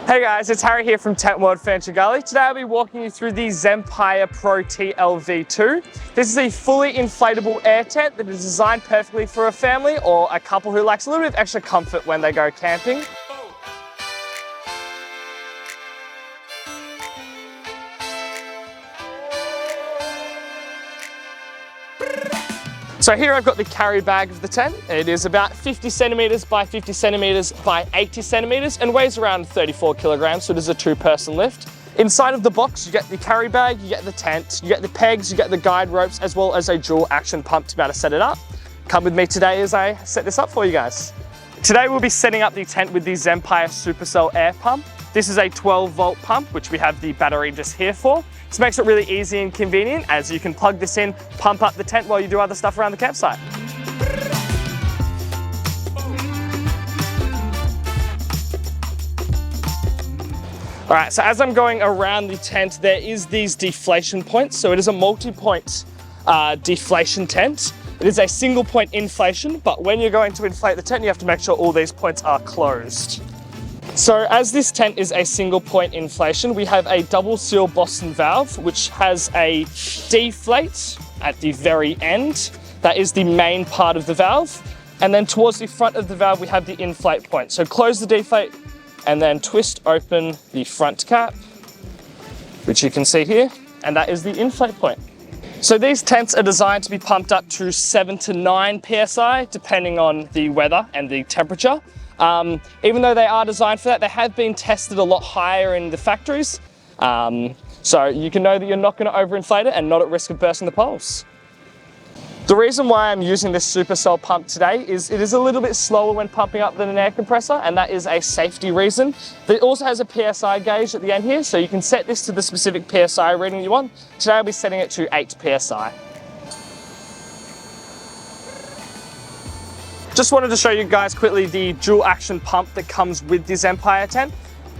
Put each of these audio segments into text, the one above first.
Hey guys, it's Harry here from Tent World Furniture Gully. Today I'll be walking you through the Zempire Pro TLV2. This is a fully inflatable air tent that is designed perfectly for a family or a couple who likes a little bit of extra comfort when they go camping. So here I've got the carry bag of the tent. It is about 50 centimeters by 50 centimeters by 80 centimeters and weighs around 34 kilograms, so it is a two-person lift. Inside of the box, you get the carry bag, you get the tent, you get the pegs, you get the guide ropes, as well as a dual action pump to be able to set it up. Come with me today as I set this up for you guys. Today we'll be setting up the tent with the Zempire Supercell air pump. This is a 12-volt pump, which we have the battery just here for. This makes it really easy and convenient as you can plug this in, pump up the tent while you do other stuff around the campsite. All right, so as I'm going around the tent, there is these deflation points. So it is a multi-point deflation tent. It is a single point inflation, but when you're going to inflate the tent, you have to make sure all these points are closed. So as this tent is a single point inflation, we have a double seal Boston valve, which has a deflate at the very end. That is the main part of the valve. And then towards the front of the valve, we have the inflate point. So close the deflate and then twist open the front cap, which you can see here, and that is the inflate point. So these tents are designed to be pumped up to 7 to 9 PSI, depending on the weather and the temperature. Even though they are designed for that, they have been tested a lot higher in the factories. So you can know that you're not going to overinflate it and not at risk of bursting the poles. The reason why I'm using this Supercell pump today is it is a little bit slower when pumping up than an air compressor, and that is a safety reason. It also has a PSI gauge at the end here, so you can set this to the specific PSI reading you want. Today I'll be setting it to 8 PSI. Just wanted to show you guys quickly the dual action pump that comes with the Zempire tent.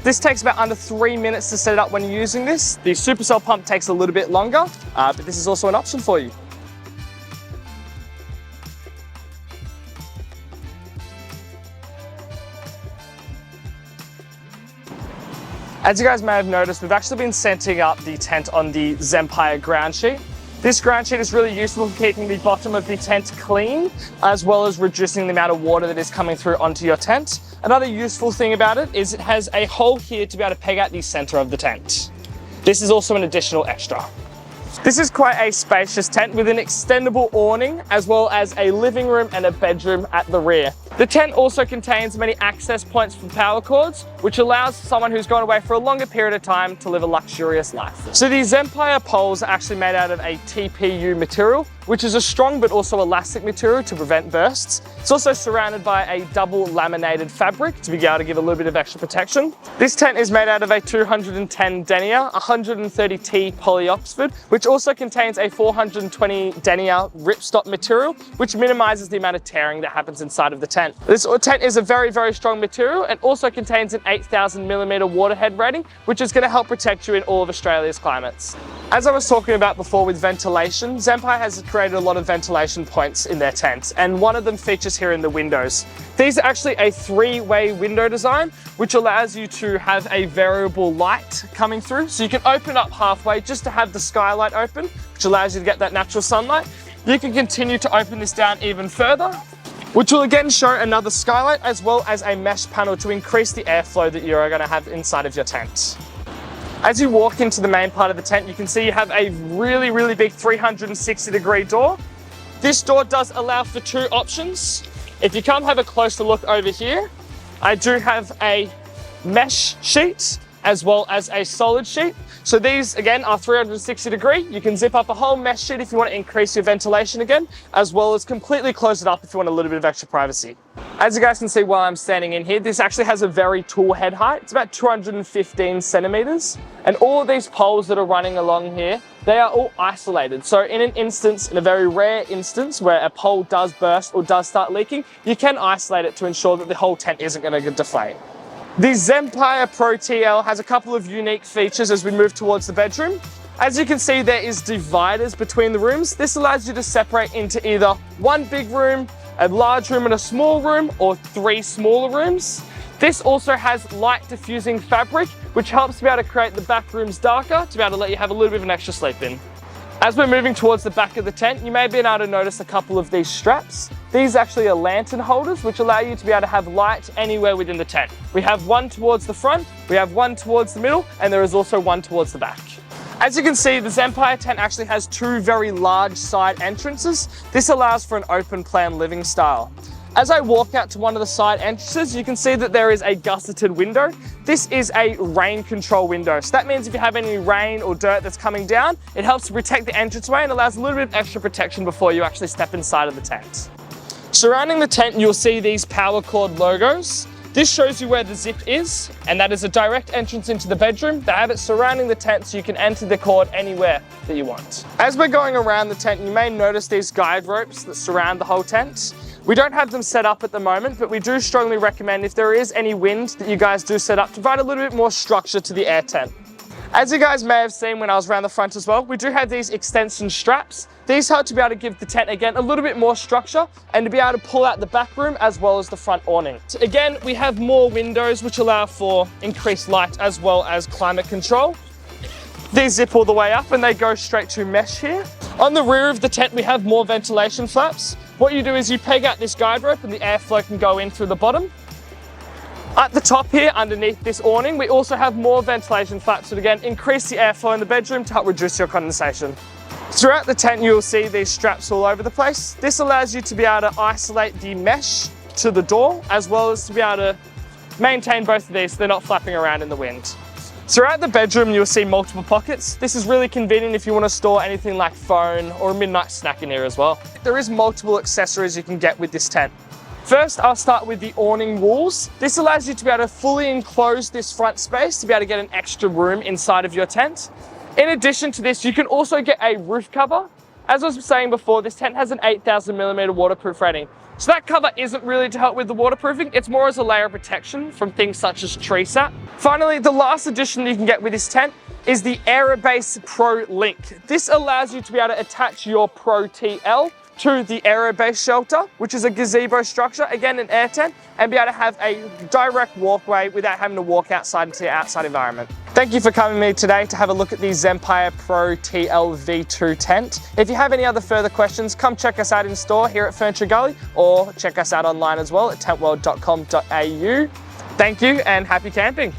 This takes about under 3 minutes to set it up when you're using this. The Supercell pump takes a little bit longer, but this is also an option for you. As you guys may have noticed, we've actually been setting up the tent on the Zempire ground sheet. This ground sheet is really useful for keeping the bottom of the tent clean, as well as reducing the amount of water that is coming through onto your tent. Another useful thing about it is it has a hole here to be able to peg out the center of the tent. This is also an additional extra. This is quite a spacious tent with an extendable awning, as well as a living room and a bedroom at the rear. The tent also contains many access points for power cords, which allows someone who's gone away for a longer period of time to live a luxurious life. So the Zempire poles are actually made out of a TPU material, which is a strong but also elastic material to prevent bursts. It's also surrounded by a double laminated fabric to be able to give a little bit of extra protection. This tent is made out of a 210 denier, 130T poly Oxford, which also contains a 420 denier ripstop material, which minimizes the amount of tearing that happens inside of the tent. This tent is a very, very strong material and also contains an 8,000 millimeter waterhead rating, which is going to help protect you in all of Australia's climates. As I was talking about before with ventilation, Zempire has created a lot of ventilation points in their tent, and one of them features here in the windows. These are actually a 3-way window design, which allows you to have a variable light coming through. So you can open up halfway just to have the skylight open, which allows you to get that natural sunlight. You can continue to open this down even further, which will again show another skylight, as well as a mesh panel to increase the airflow that you're going to have inside of your tent. As you walk into the main part of the tent, you can see you have a really, really big 360-degree door. This door does allow for 2 options. If you come have a closer look over here, I do have a mesh sheet as well as a solid sheet. So these again are 360 degree. You can zip up a whole mesh sheet if you want to increase your ventilation again, as well as completely close it up if you want a little bit of extra privacy. As you guys can see while I'm standing in here, this actually has a very tall head height. It's about 215 centimeters. And all of these poles that are running along here, they are all isolated. So in an instance, in a very rare instance where a pole does burst or does start leaking, you can isolate it to ensure that the whole tent isn't going to deflate. The Zempire Pro TL has a couple of unique features as we move towards the bedroom. As you can see, there is dividers between the rooms. This allows you to separate into either one big room, a large room and a small room, or 3 smaller rooms. This also has light diffusing fabric, which helps to be able to create the back rooms darker to be able to let you have a little bit of an extra sleep in. As we're moving towards the back of the tent, you may have been able to notice a couple of these straps. These actually are lantern holders, which allow you to be able to have light anywhere within the tent. We have one towards the front, we have one towards the middle, and there is also one towards the back. As you can see, the Zempire tent actually has two very large side entrances. This allows for an open plan living style. As I walk out to one of the side entrances, you can see that there is a gusseted window. This is a rain control window. So that means if you have any rain or dirt that's coming down, it helps to protect the entranceway and allows a little bit of extra protection before you actually step inside of the tent. Surrounding the tent, you'll see these power cord logos. This shows you where the zip is, and that is a direct entrance into the bedroom. They have it surrounding the tent so you can enter the cord anywhere that you want. As we're going around the tent, you may notice these guide ropes that surround the whole tent. We don't have them set up at the moment, but we do strongly recommend if there is any wind that you guys do set up to provide a little bit more structure to the air tent. As you guys may have seen when I was around the front as well, we do have these extension straps. These help to be able to give the tent, again, a little bit more structure and to be able to pull out the back room as well as the front awning. So again, we have more windows which allow for increased light as well as climate control. These zip all the way up and they go straight to mesh here. On the rear of the tent, we have more ventilation flaps. What you do is you peg out this guide rope and the airflow can go in through the bottom. At the top here, underneath this awning, we also have more ventilation flaps that again increase the airflow in the bedroom to help reduce your condensation. Throughout the tent, you'll see these straps all over the place. This allows you to be able to isolate the mesh to the door, as well as to be able to maintain both of these so they're not flapping around in the wind. Throughout the bedroom, you'll see multiple pockets. This is really convenient if you want to store anything like phone or a midnight snack in here as well. There is multiple accessories you can get with this tent. First, I'll start with the awning walls. This allows you to be able to fully enclose this front space to be able to get an extra room inside of your tent. In addition to this, you can also get a roof cover. As I was saying before, this tent has an 8,000mm waterproof rating. So that cover isn't really to help with the waterproofing, it's more as a layer of protection from things such as tree sap. Finally, the last addition you can get with this tent is the Aerobase Pro Link. This allows you to be able to attach your Pro TL to the Aerobase shelter, which is a gazebo structure, again an air tent, and be able to have a direct walkway without having to walk outside into your outside environment. Thank you for coming with me today to have a look at the Zempire Pro TL V2 tent. If you have any other further questions, come check us out in store here at Furniture Gully, or check us out online as well at tentworld.com.au. Thank you and happy camping.